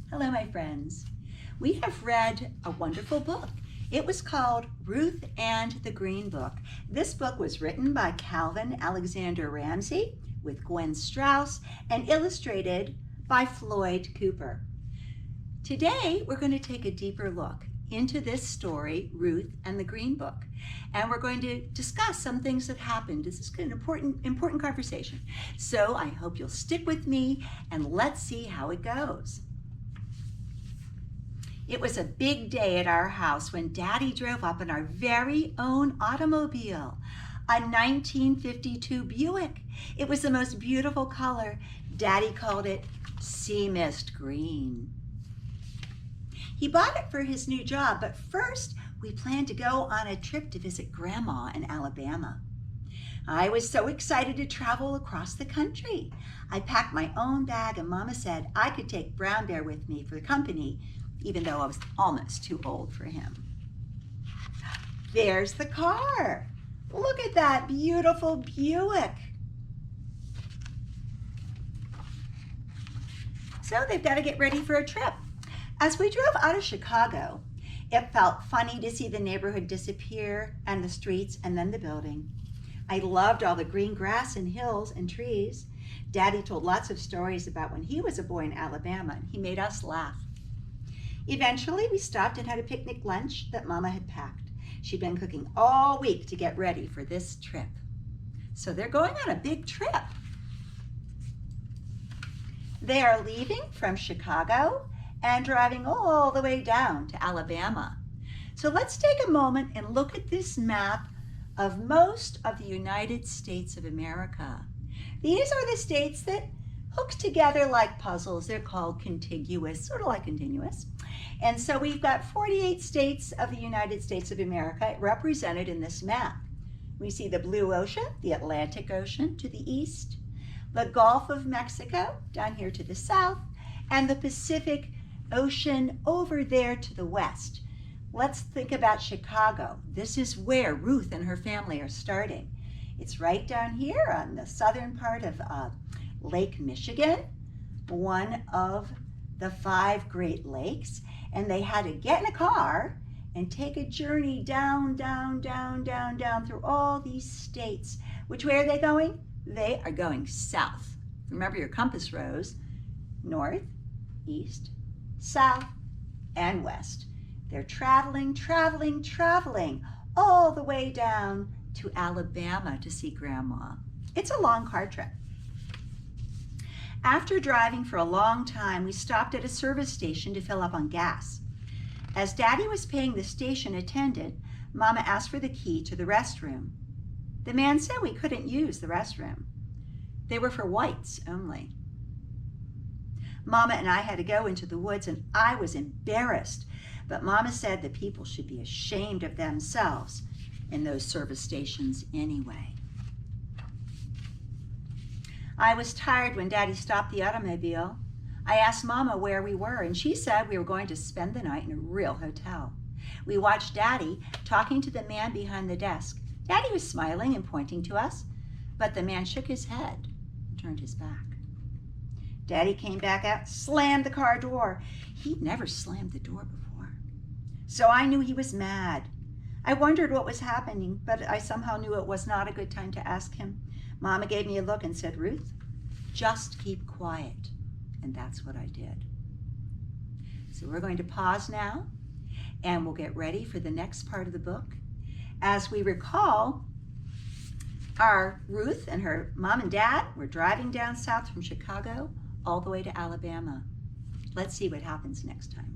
Hello, my friends. We have read a wonderful book. It was called Ruth and the Green Book. This book was written by Calvin Alexander Ramsey with Gwen Strauss and illustrated by Floyd Cooper. Today, we're going to take a deeper look into this story, Ruth and the Green Book. And we're going to discuss some things that happened. This is an important conversation. So I hope you'll stick with me and let's see how it goes. It was a big day at our house when Daddy drove up in our very own automobile, a 1952 Buick. It was the most beautiful color. Daddy called it sea mist green. He bought it for his new job, but first we planned to go on a trip to visit Grandma in Alabama. I was so excited to travel across the country. I packed my own bag and Mama said I could take Brown Bear with me for the company, even though I was almost too old for him. There's the car. Look at that beautiful Buick. So they've got to get ready for a trip. As we drove out of Chicago, it felt funny to see the neighborhood disappear and the streets and then the building. I loved all the green grass and hills and trees. Daddy told lots of stories about when he was a boy in Alabama, and he made us laugh. Eventually, we stopped and had a picnic lunch that Mama had packed. She'd been cooking all week to get ready for this trip. So they're going on a big trip. They are leaving from Chicago and driving all the way down to Alabama. So let's take a moment and look at this map of most of the United States of America. These are the states that hook together like puzzles. They're called contiguous, sort of like continuous. And so we've got 48 states of the United States of America represented in this map. We see the blue ocean, the Atlantic Ocean to the east, the Gulf of Mexico down here to the south, and the Pacific Ocean over there to the west. Let's think about Chicago. This is where Ruth and her family are starting. It's right down here on the southern part of Lake Michigan, one of the 5 Great Lakes, and they had to get in a car and take a journey down through all these states. Which way are they going? They are going south. Remember your compass rose, north, east, south, and west. They're traveling all the way down to Alabama to see Grandma. It's a long car trip. After driving for a long time, we stopped at a service station to fill up on gas. As Daddy was paying the station attendant, Mama asked for the key to the restroom. The man said we couldn't use the restroom. They were for whites only. Mama and I had to go into the woods and I was embarrassed, but Mama said the people should be ashamed of themselves in those service stations anyway. I was tired when Daddy stopped the automobile. I asked Mama where we were, and she said we were going to spend the night in a real hotel. We watched Daddy talking to the man behind the desk. Daddy was smiling and pointing to us, but the man shook his head and turned his back. Daddy came back out, slammed the car door. He'd never slammed the door before. So I knew he was mad. I wondered what was happening, but I somehow knew it was not a good time to ask him. Mama gave me a look and said, "Ruth, just keep quiet." And that's what I did. So we're going to pause now and we'll get ready for the next part of the book. As we recall, our Ruth and her mom and dad were driving down south from Chicago all the way to Alabama. Let's see what happens next time.